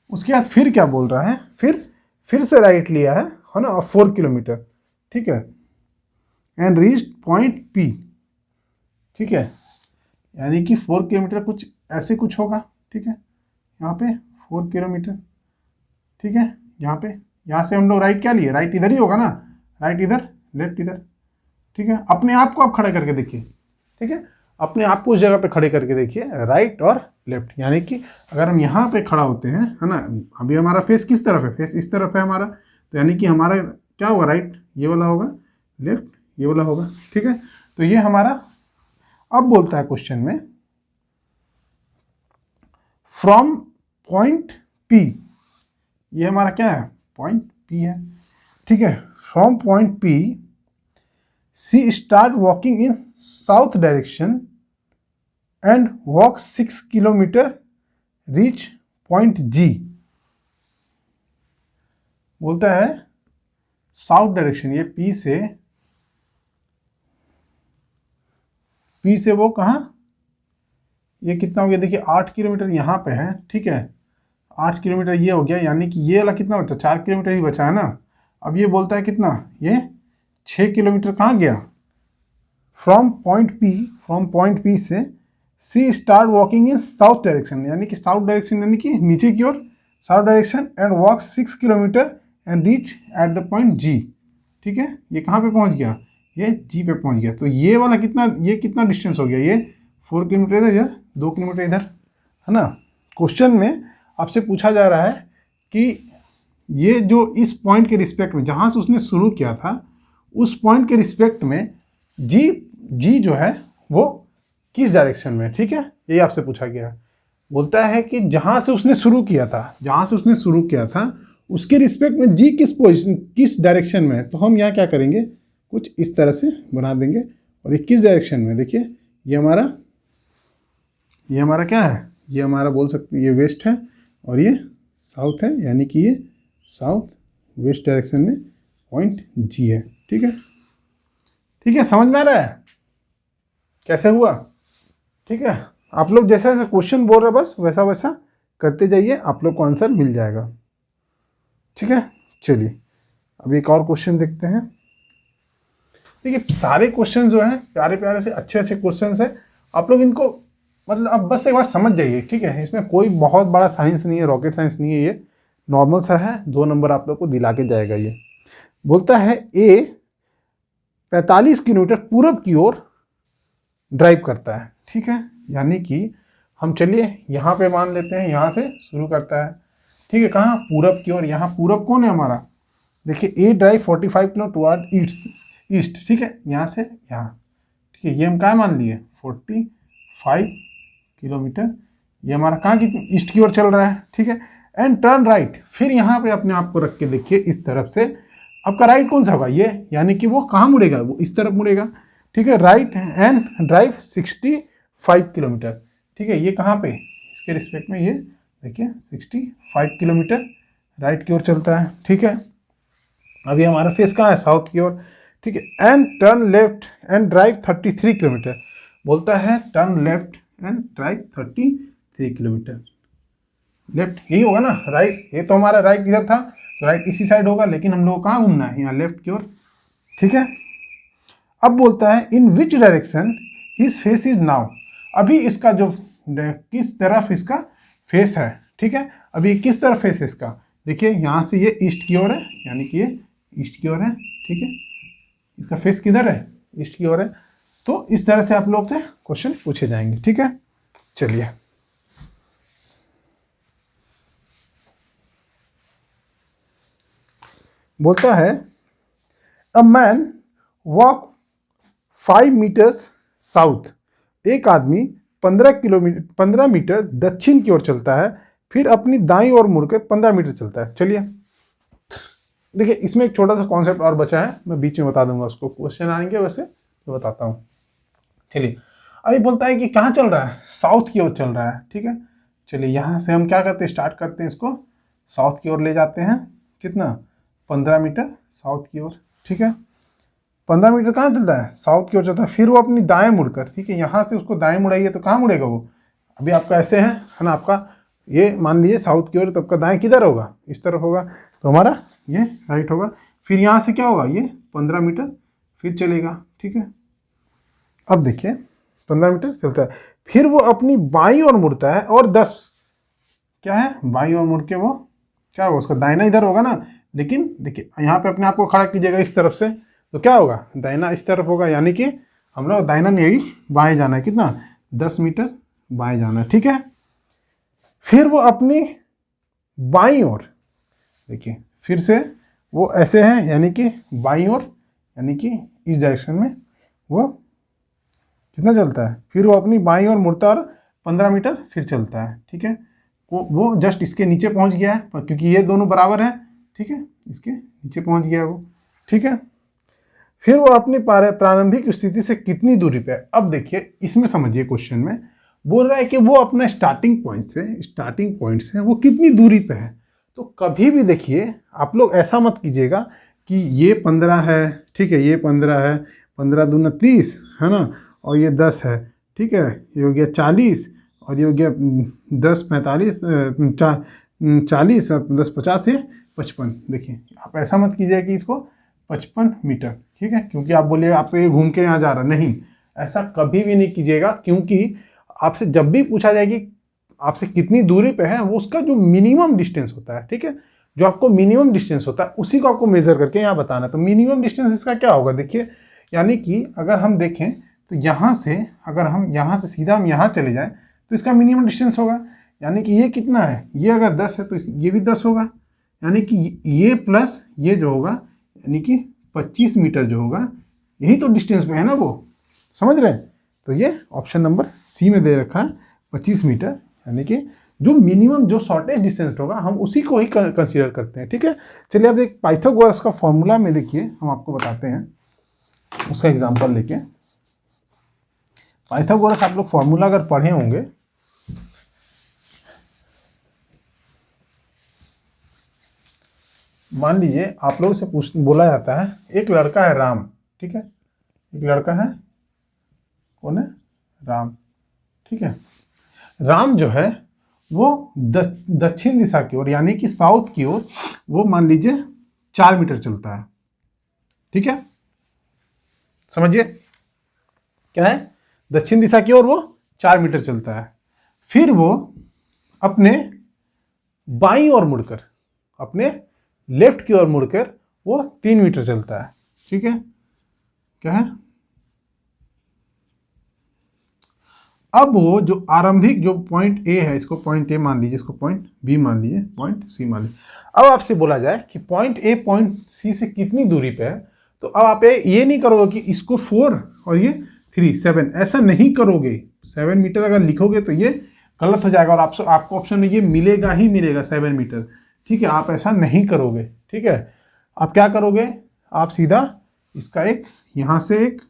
उसके बाद फिर क्या बोल रहा है, फिर से राइट लिया है ना, और 4 किलोमीटर, ठीक है। एंड रीच पॉइंट पी, ठीक है, यानी कि 4 किलोमीटर कुछ ऐसे कुछ होगा, ठीक है। यहाँ पे 4 किलोमीटर, ठीक है। यहाँ से हम लोग राइट क्या लिए, राइट इधर ही होगा ना, राइट इधर लेफ्ट इधर, ठीक है। अपने आप को आप खड़े करके देखिए, ठीक है, अपने आप को उस जगह पे खड़े करके देखिए, राइट और लेफ्ट। यानी कि अगर हम यहाँ पे खड़ा होते हैं, है ना, अभी हमारा फेस किस तरफ है, फेस इस तरफ है हमारा, तो यानी कि हमारा क्या होगा, राइट ये वाला होगा, लेफ्ट ये वाला होगा, ठीक है। तो ये हमारा अब बोलता है क्वेश्चन में फ्रॉम पॉइंट पी, ये हमारा क्या है पॉइंट पी है, ठीक है। From point P C start walking in south direction and walk 6 kilometer reach point G. बोलता है साउथ डायरेक्शन, ये पी से वो कहाँ, ये कितना हो गया देखिए 8 किलोमीटर यहाँ पे है, ठीक है। 8 किलोमीटर ये हो गया, यानी कि ये वाला कितना बचा, 4 किलोमीटर ही बचा है ना। अब ये बोलता है कितना, ये 6 किलोमीटर कहाँ गया, फ्रॉम पॉइंट पी से C start walking in south direction, यानी कि साउथ डायरेक्शन यानी कि नीचे की ओर south direction, and walk 6 kilometer and reach at the point G, ठीक है। ये कहाँ पे पहुँच गया, ये जी पे पहुँच गया। तो ये वाला कितना डिस्टेंस हो गया, ये 4 किलोमीटर इधर, 2 किलोमीटर इधर, है ना। क्वेश्चन में आपसे पूछा जा रहा है कि ये जो इस पॉइंट के रिस्पेक्ट में जहाँ से उसने शुरू किया था उस पॉइंट के रिस्पेक्ट में जी जो है वो किस डायरेक्शन में, ठीक है, यही आपसे पूछा गया है। बोलता है कि जहाँ से उसने शुरू किया था उसके रिस्पेक्ट में जी किस पोजिशन किस डायरेक्शन में है। तो हम यहाँ क्या करेंगे, कुछ इस तरह से बना देंगे और ये किस डायरेक्शन में, देखिए ये हमारा क्या है, ये हमारा बोल सकते ये वेस्ट है और ये साउथ है, यानी कि ये साउथ वेस्ट डायरेक्शन में पॉइंट जी है। ठीक है, समझ में आ रहा है कैसे हुआ? ठीक है, आप लोग जैसा जैसा क्वेश्चन बोल रहे हैं बस वैसा वैसा करते जाइए, आप लोग को आंसर मिल जाएगा। ठीक है, चलिए अब एक और क्वेश्चन देखते हैं। देखिए सारे क्वेश्चन जो हैं प्यारे प्यारे से अच्छे अच्छे क्वेश्चन है, आप लोग इनको मतलब अब बस एक बार समझ जाइए। ठीक है, इसमें कोई बहुत बड़ा साइंस नहीं है, रॉकेट साइंस नहीं है, ये नॉर्मल सा है। 2 नंबर आप लोग को दिला के जाएगा। ये बोलता है ए 45 किलोमीटर पूरब की ओर ड्राइव करता है। ठीक है, यानी कि हम चलिए यहाँ पे मान लेते हैं, यहाँ से शुरू करता है। ठीक है, कहाँ? पूरब की ओर। यहाँ पूरब कौन है हमारा? देखिए ए ड्राइव 45 किलो टुवर्ड ईस्ट। ठीक है, यहाँ से यहाँ। ठीक है, ये हम क्या मान लिए 45 किलोमीटर। ये हमारा कहाँ की ईस्ट की ओर चल रहा है। ठीक है, एंड टर्न राइट। फिर यहाँ पे अपने आप को रख के देखिए इस तरफ से आपका राइट कौन सा होगा? ये, यानी कि वो कहाँ मुड़ेगा? वो इस तरफ मुड़ेगा। ठीक है, राइट एंड ड्राइव 65 किलोमीटर। ठीक है, ये कहाँ पे? इसके रिस्पेक्ट में ये देखिए 65 किलोमीटर राइट की ओर चलता है। ठीक है, अभी हमारा फेस कहाँ है? साउथ की ओर। ठीक है, and turn left and drive 33 kilometre. बोलता है turn left and drive 33 kilometre. Left यही होगा ना, राइट? ये तो हमारा राइट इधर था, तो राइट इसी साइड होगा, लेकिन हम लोग को कहाँ घूमना है? यहाँ लेफ्ट की ओर। ठीक है, अब बोलता है in which direction his face is now. अभी इसका जो किस तरफ इसका फेस है। ठीक है, अभी किस तरफ फेस है इसका? देखिए यहाँ से ये ईस्ट की ओर है, यानी कि ये ईस्ट की ओर है। ठीक है, इसका फेस किधर है? ईस्ट की ओर है। तो इस तरह से आप लोग से क्वेश्चन पूछे जाएंगे। ठीक है, चलिए बोलता है a man walk 5 metres south. एक आदमी 15 मीटर दक्षिण की ओर चलता है, फिर अपनी दाईं ओर मुड़कर 15 मीटर चलता है। चलिए देखिए, इसमें एक छोटा सा कॉन्सेप्ट और बचा है, मैं बीच में बता दूंगा उसको, क्वेश्चन आएंगे वैसे तो बताता हूँ। चलिए, अभी बोलता है कि कहाँ चल रहा है? साउथ की ओर चल रहा है। ठीक है, चलिए यहाँ से हम क्या करते हैं, स्टार्ट करते हैं, इसको साउथ की ओर ले जाते हैं। कितना? 15 मीटर साउथ की ओर। ठीक है, 15 मीटर कहाँ चलता है? साउथ की ओर चलता है। फिर वो अपनी दाएं मुड़कर, ठीक है, यहाँ से उसको दाएं मुड़ाइए तो कहाँ मुड़ेगा वो? अभी आपका ऐसे है ना, आपका ये मान लीजिए साउथ की ओर, तो आपका दाएं किधर होगा? इस तरफ होगा, तो हमारा ये राइट होगा। फिर यहाँ से क्या होगा? ये 15 मीटर फिर चलेगा। ठीक है, अब देखिए 15 मीटर चलता है, फिर वो अपनी बाईं ओर मुड़ता है और 10 क्या है? बाईं ओर मुड़ के वो क्या होगा? उसका दाहिना इधर होगा ना, लेकिन देखिए यहाँ पे अपने आप को खड़ा कीजिएगा इस तरफ से, तो क्या होगा? दाहिना इस तरफ होगा, यानी कि हम लोग दाहिना नहीं बाएं जाना है। कितना? 10 मीटर बाएं जाना है। ठीक है, फिर वो अपनी बाईं ओर देखिए, फिर से वो ऐसे है, यानी कि बाईं ओर, यानी कि इस डायरेक्शन में वो कितना चलता है? फिर वो अपनी बाईं ओर मुड़ता और 15 मीटर फिर चलता है। ठीक है, वो जस्ट इसके नीचे पहुंच गया है, क्योंकि ये दोनों बराबर है। ठीक है, इसके नीचे पहुंच गया वो। ठीक है, फिर वो अपनी प्रारंभिक स्थिति से कितनी दूरी पे है? अब देखिए इसमें समझिए, क्वेश्चन में बोल रहा है कि वो अपने स्टार्टिंग पॉइंट से वो कितनी दूरी पे है। तो कभी भी देखिए आप लोग ऐसा मत कीजिएगा कि ये 15 है, ठीक है, ये 15 है, 15 दूना 30 है ना, और ये 10 है। ठीक है, ये हो गया 40 और ये हो गया 10 45 40 10 50 से 55। देखिए आप ऐसा मत कीजिए कि इसको 55 मीटर, ठीक है, क्योंकि आप बोलिए आप तो ये घूम के यहाँ जा रहा, नहीं, ऐसा कभी भी नहीं कीजिएगा। क्योंकि आपसे जब भी पूछा जाए कि आपसे कितनी दूरी पे है, वो उसका जो मिनिमम डिस्टेंस होता है, ठीक है, जो आपको मिनिमम डिस्टेंस होता है उसी को आपको मेजर करके यहाँ बताना है। तो मिनिमम डिस्टेंस इसका क्या होगा? देखिए, यानी कि अगर हम देखें तो यहाँ से, अगर हम यहाँ से सीधा हम यहाँ चले जाएं तो इसका मिनिमम डिस्टेंस होगा, यानी कि ये कितना है, ये अगर 10 है तो ये भी 10 होगा, यानी कि ये प्लस ये जो होगा यानी कि 25 मीटर जो होगा, यही तो डिस्टेंस में है ना वो, समझ रहे हैं। तो ये ऑप्शन नंबर सी में दे रखा है 25 मीटर, यानी कि जो मिनिमम जो शॉर्टेज डिस्टेंस होगा हम उसी को ही कंसीडर करते हैं। ठीक है, चलिए अब एक पाइथागोरस का फॉर्मूला में देखिए हम आपको बताते हैं, उसका एग्जांपल लेके। पाइथागोरस आप लोग फॉर्मूला अगर पढ़े होंगे, मान लीजिए आप लोगों से बोला जाता है एक लड़का है राम, ठीक है, एक लड़का है, कौन है, राम, ठीक है। राम जो है वो दक्षिण दिशा की ओर यानी कि साउथ की ओर वो मान लीजिए 4 मीटर चलता है, ठीक है, समझिए क्या है, दक्षिण दिशा की ओर वो 4 मीटर चलता है। फिर वो अपने बाईं ओर मुड़कर, अपने लेफ्ट की ओर मुड़कर वो 3 मीटर चलता है, ठीक है, क्या है। अब वो जो आरंभिक जो पॉइंट ए है, इसको पॉइंट ए मान लीजिए, इसको पॉइंट बी मान लीजिए, पॉइंट सी मान लीजिए। अब आपसे बोला जाए कि पॉइंट ए पॉइंट सी से कितनी दूरी पे है, तो अब आप ये नहीं करोगे कि इसको 4 और ये 3 7, ऐसा नहीं करोगे। 7 मीटर अगर लिखोगे तो ये गलत हो जाएगा और आपको ऑप्शन में ये मिलेगा ही मिलेगा 7 मीटर, ठीक है, आप ऐसा नहीं करोगे, ठीक है। आप क्या करोगे, आप सीधा इसका एक यहां से एक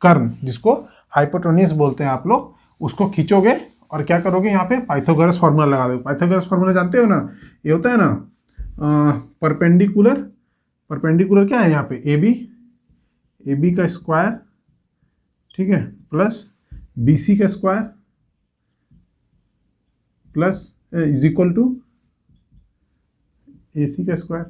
कर्व, जिसको हाइपोटेन्यूज बोलते हैं आप लोग, उसको खींचोगे और क्या करोगे, यहाँ पे पाइथागोरस फॉर्मूला लगा दोगे। पाइथागोरस फॉर्मूला जानते हो ना, ये होता है ना परपेंडिकुलर, परपेंडिकुलर क्या है यहाँ पे, ए बी का स्क्वायर, ठीक है, प्लस बी सी का square plus is equal to A C का स्क्वायर,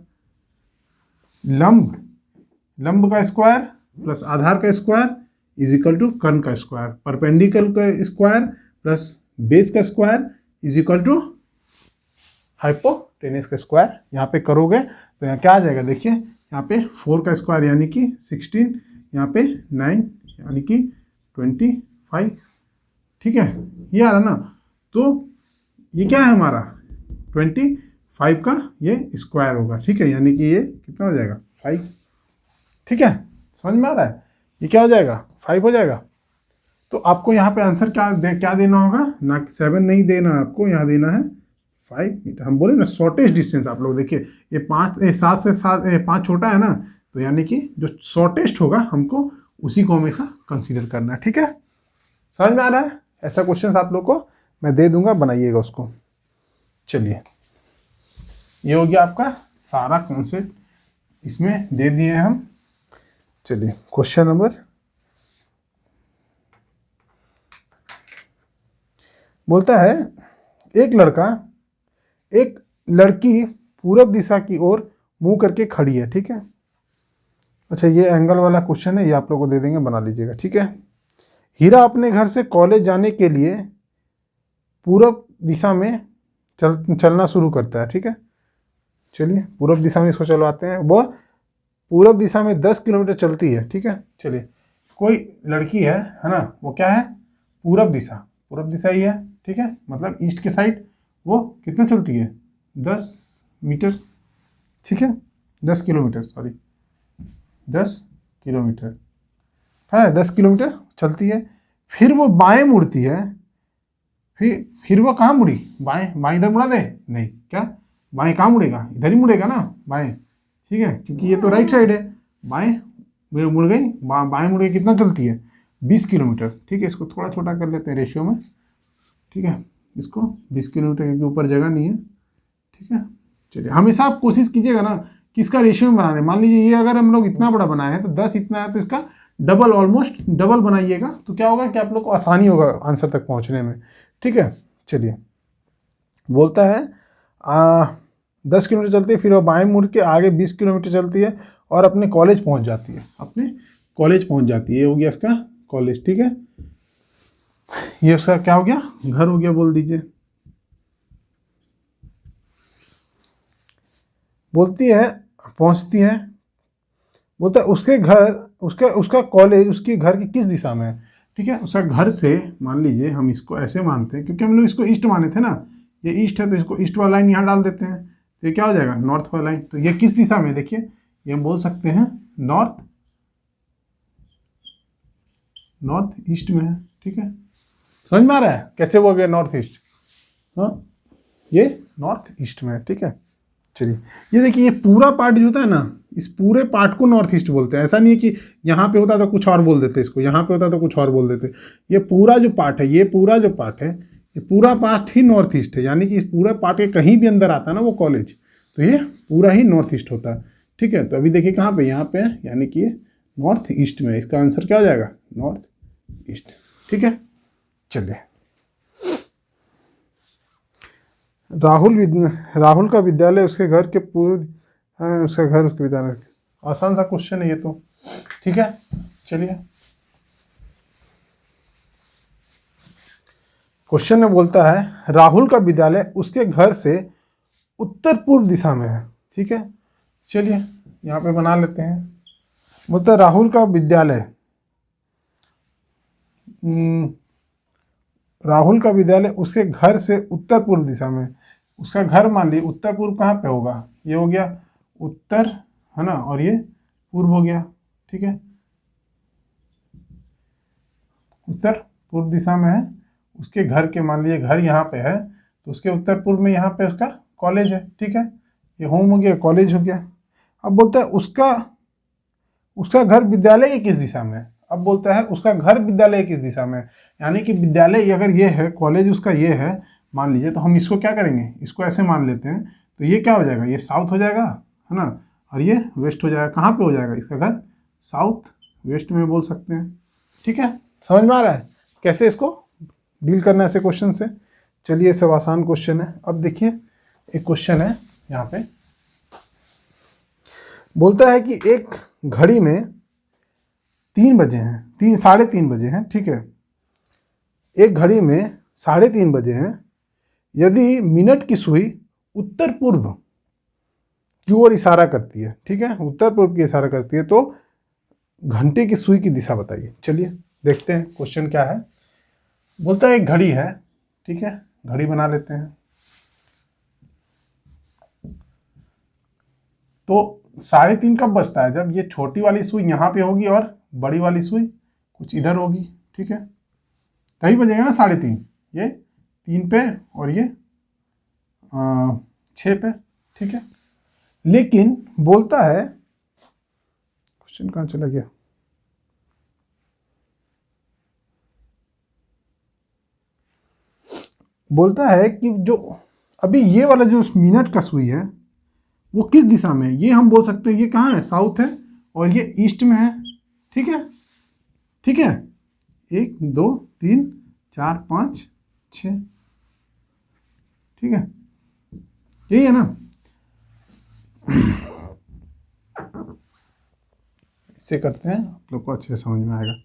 लंब का स्क्वायर प्लस आधार का स्क्वायर इज इक्वल टू कर्ण का स्क्वायर, परपेंडिकुलर का स्क्वायर प्लस बेस का square is equal to hypotenuse का स्क्वायर। यहाँ पे करोगे तो यहाँ क्या आ जाएगा, देखिए यहाँ पे 4 का स्क्वायर यानी कि 16, यहाँ पे 9 यानी कि 25, ठीक है, ये आ रहा ना। तो ये क्या है हमारा 25 का ये स्क्वायर होगा, ठीक है, यानी कि ये कितना हो जाएगा 5, ठीक है, समझ में आ रहा है, ये क्या हो जाएगा 5 हो जाएगा। तो आपको यहाँ पे आंसर क्या देना होगा, ना 7 नहीं देना, आपको यहाँ देना है 5 मीटर। हम बोले ना शॉर्टेज डिस्टेंस, आप लोग देखिए ये 7 से 5 छोटा है ना, तो यानी कि जो शॉर्टेस्ट होगा हमको उसी को हमेशा कंसीडर करना है, ठीक है, समझ में आ रहा है। ऐसा क्वेश्चन आप लोग को मैं दे दूंगा, बनाइएगा उसको। चलिए ये हो गया आपका सारा कॉन्सेप्ट इसमें दे दिए हैं हम। चलिए क्वेश्चन नंबर, बोलता है एक लड़का एक लड़की पूरब दिशा की ओर मुंह करके खड़ी है, ठीक है। अच्छा ये एंगल वाला क्वेश्चन है, ये आप लोगों को दे देंगे, बना लीजिएगा, ठीक है। हीरा अपने घर से कॉलेज जाने के लिए पूरब दिशा में चलना शुरू करता है, ठीक है। चलिए पूरब दिशा में इसको चलवाते हैं, वो पूरब दिशा में 10 किलोमीटर चलती है, ठीक है। चलिए कोई लड़की है ना, वो क्या है पूरब दिशा ही है, ठीक है, मतलब ईस्ट के साइड वो कितना चलती है 10 मीटर, ठीक है, 10 किलोमीटर, सॉरी 10 किलोमीटर है, 10 किलोमीटर चलती है। फिर वो बाएं मुड़ती है, फिर वो कहाँ मुड़ी, बाएं इधर मुड़ा दे, नहीं, क्या बाएं कहाँ मुड़ेगा, इधर ही मुड़ेगा ना बाएं, ठीक है, क्योंकि ये तो राइट साइड है, बाएं मुड़ गई, बाएं मुड़ गई, कितना चलती है 20 किलोमीटर, ठीक है। इसको थोड़ा छोटा कर लेते हैं रेशियो में, ठीक है, इसको 20 किलोमीटर के ऊपर जगह नहीं है, ठीक है। चलिए हमेशा आप कोशिश कीजिएगा ना कि इसका रेशियो में बनाने, मान लीजिए ये अगर हम लोग इतना बड़ा बनाए हैं तो 10 इतना है, तो इसका डबल, ऑलमोस्ट डबल बनाइएगा, तो क्या होगा कि आप लोग को आसानी होगा आंसर तक पहुंचने में, ठीक है। चलिए बोलता है 10 किलोमीटर चलती है, फिर वो बाएं मुड़ के आगे 20 किलोमीटर चलती है और अपने कॉलेज पहुंच जाती है, ये हो गया इसका कॉलेज, ठीक है। ये उसका क्या हो गया, घर हो गया बोल दीजिए। बोलती है पहुंचती है, बोलता है उसके घर, उसका कॉलेज उसके घर की किस दिशा में है, ठीक है। उसका घर से मान लीजिए हम इसको ऐसे मानते हैं, क्योंकि हम लोग इसको ईस्ट माने थे ना, ये ईस्ट है तो इसको ईस्ट वाला लाइन यहाँ डाल देते हैं, तो ये क्या हो जाएगा, नॉर्थ वाला लाइन। तो ये किस दिशा में, देखिए ये हम बोल सकते हैं नॉर्थ ईस्ट में है। ठीक है, समझ में आ रहा है कैसे वो हो गया नॉर्थ ईस्ट, हाँ ये नॉर्थ ईस्ट में है। ठीक है, चलिए ये देखिए, ये पूरा पार्ट जो होता है ना, इस पूरे पार्ट को नॉर्थ ईस्ट बोलते हैं। ऐसा नहीं है कि यहाँ पे होता तो कुछ और बोल देते इसको, यहाँ पे होता तो कुछ और बोल देते। ये पूरा जो पार्ट है, ये पूरा जो पार्ट है, ये पूरा पार्ट ही नॉर्थ ईस्ट है। यानी कि इस पूरा पार्ट के कहीं भी अंदर आता है ना वो कॉलेज, तो ये पूरा ही नॉर्थ ईस्ट होता है। ठीक है, तो अभी देखिए कहाँ पे, यहाँ पे है, यानी कि ये नॉर्थ ईस्ट में। इसका आंसर क्या हो जाएगा, नॉर्थ ईस्ट। ठीक है, चलिए राहुल का विद्यालय उसके घर के पूर्व, उसका घर उसके विद्यालय। आसान सा क्वेश्चन है ये तो। ठीक है, चलिए क्वेश्चन में बोलता है राहुल का विद्यालय उसके घर से उत्तर पूर्व दिशा में है। ठीक है, चलिए यहाँ पे बना लेते हैं। बोलता है राहुल का विद्यालय, राहुल का विद्यालय उसके घर से उत्तर पूर्व दिशा में। उसका घर मान लीजिए उत्तर पूर्व कहाँ पे होगा, ये हो गया उत्तर, है ना, और ये पूर्व हो गया। ठीक है, उत्तर पूर्व दिशा में है उसके घर के, मान लीजिए घर यहाँ पे है तो उसके उत्तर पूर्व में यहाँ पे उसका कॉलेज है। ठीक है, ये होम हो गया, कॉलेज हो गया। अब बोलता है उसका घर विद्यालय की किस दिशा में है। अब बोलता है उसका घर विद्यालय किस दिशा में है, यानी कि विद्यालय अगर ये है, कॉलेज उसका ये है मान लीजिए, तो हम इसको क्या करेंगे, इसको ऐसे मान लेते हैं, तो ये क्या हो जाएगा, ये साउथ हो जाएगा, है ना, और ये वेस्ट हो जाएगा। कहाँ पे हो जाएगा इसका घर, साउथ वेस्ट में बोल सकते हैं। ठीक है, समझ में आ रहा है कैसे इसको डील करना है ऐसे क्वेश्चन से। चलिए सब आसान क्वेश्चन है। अब देखिए एक क्वेश्चन है यहाँ पे, बोलता है कि एक घड़ी में 3 बजे हैं, 3:30 बजे हैं। ठीक है, एक घड़ी में 3:30 बजे हैं। यदि मिनट की सुई उत्तर पूर्व की ओर इशारा करती है, ठीक है, उत्तर पूर्व की इशारा करती है, तो घंटे की सुई की दिशा बताइए। चलिए देखते हैं क्वेश्चन क्या है। बोलता है एक घड़ी है, ठीक है, घड़ी बना लेते हैं। तो 3:30 कब बजता है, जब ये छोटी वाली सुई यहाँ पे होगी और बड़ी वाली सुई कुछ इधर होगी। ठीक है, तभी बजेगा ना 3:30, ये 3 पे और ये 6 पे। ठीक है, लेकिन बोलता है, क्वेश्चन कहाँ चला गया, बोलता है कि जो अभी ये वाला जो मिनट का सुई है वो किस दिशा में है। ये हम बोल सकते हैं ये कहाँ है, साउथ है, और ये ईस्ट में है। ठीक है, ठीक है, 1 2 3 4 5 6, ठीक है, यही है ना। इससे करते हैं, आप लोग को अच्छे से समझ में आएगा।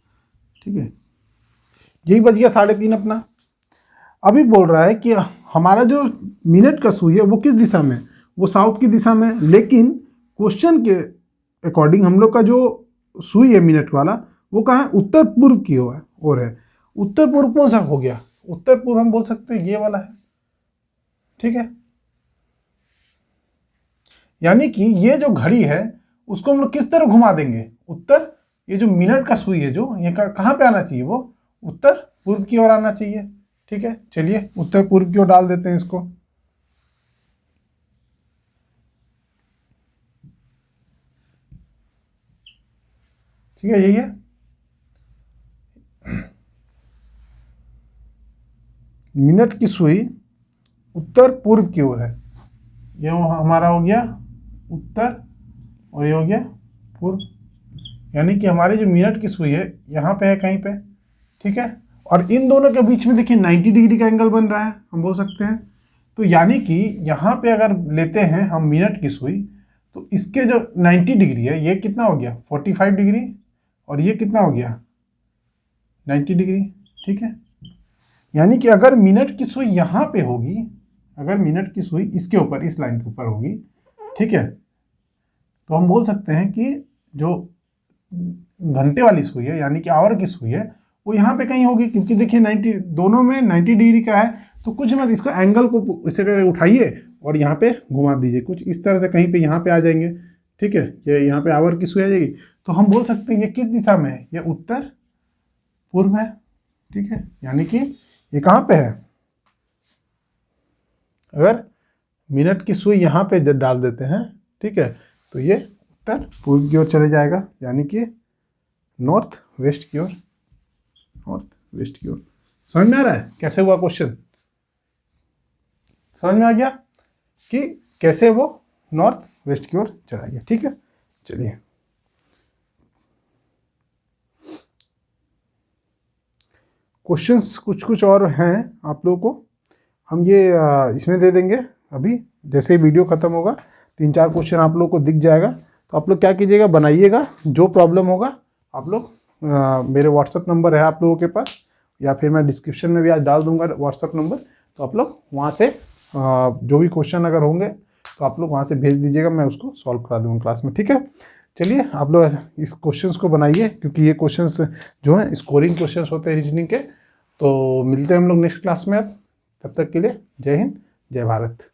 ठीक है, यही बज गया 3:30 अपना। अभी बोल रहा है कि हमारा जो मिनट का सुई है वो किस दिशा में, वो साउथ की दिशा में, लेकिन क्वेश्चन के अकॉर्डिंग हम लोग का जो सुई है मिनट वाला वो कहाँ है, उत्तर पूर्व की ओर है। उत्तर पूर्व कौन सा हो गया, उत्तर पूर्व हम बोल सकते हैं ये वाला है। ठीक है, यानी कि ये जो घड़ी है उसको हम लोग किस तरह घुमा देंगे, उत्तर, ये जो मिनट का सुई है जो ये कहाँ पे आना चाहिए, वो उत्तर पूर्व की ओर आना चाहिए। ठीक है, चलिए उत्तर पूर्व की ओर डाल देते हैं इसको। ठीक है, यही है, मिनट की सुई उत्तर पूर्व की ओर है, ये हमारा हो गया उत्तर और ये हो गया पूर्व, यानी कि हमारी जो मिनट की सुई है यहाँ पे है कहीं पे। ठीक है, और इन दोनों के बीच में देखिए 90 डिग्री का एंगल बन रहा है, हम बोल सकते हैं। तो यानी कि यहाँ पे अगर लेते हैं हम मिनट की सुई, तो इसके जो 90 डिग्री है ये कितना हो गया, 45 डिग्री, और ये कितना हो गया 90 डिग्री। ठीक है, यानी कि अगर मिनट की सुई यहाँ पे होगी, अगर मिनट की सुई इसके ऊपर, इस लाइन के ऊपर होगी, ठीक है, तो हम बोल सकते हैं कि जो घंटे वाली सुई है यानी कि आवर की सुई है वो यहाँ पे कहीं होगी, क्योंकि देखिए 90 दोनों में 90 डिग्री का है, तो कुछ मत इसको एंगल को इसे करके उठाइए और यहाँ पे घुमा दीजिए, कुछ इस तरह से कहीं पे यहाँ पे आ जाएंगे, ठीक है। ये यहाँ पे आवर की सुई आ जाएगी, तो हम बोल सकते हैं ये किस दिशा में है, ये उत्तर पूर्व है, ठीक है। यानी कि ये कहाँ पे है, अगर मिनट की सुई यहाँ पे डाल देते हैं, ठीक है, तो ये उत्तर पूर्व की ओर चले जाएगा, यानी कि नॉर्थ वेस्ट की ओर, नॉर्थ वेस्ट की ओर। समझ में आ रहा है कैसे हुआ क्वेश्चन? समझ में आ गया कि कैसे वो नॉर्थ वेस्ट की ओर चला गया, ठीक है। चलिए क्वेश्चंस कुछ कुछ और हैं आप लोगों को, हम ये इसमें दे देंगे अभी, जैसे ही वीडियो खत्म होगा 3-4 क्वेश्चन आप लोगों को दिख जाएगा, तो आप लोग क्या कीजिएगा, बनाइएगा, जो प्रॉब्लम होगा आप लोग मेरे व्हाट्सअप नंबर है आप लोगों के पास, या फिर मैं डिस्क्रिप्शन में भी आज डाल दूंगा व्हाट्सअप नंबर, तो आप लोग वहाँ से जो भी क्वेश्चन अगर होंगे तो आप लोग वहाँ से भेज दीजिएगा, मैं उसको सॉल्व करा दूँगा क्लास में, ठीक है। चलिए आप लोग इस क्वेश्चंस को बनाइए, क्योंकि ये क्वेश्चंस जो हैं स्कोरिंग क्वेश्चंस होते हैं रीजनिंग के। तो मिलते हैं हम लोग नेक्स्ट क्लास में, अब तब तक के लिए जय हिंद जय भारत।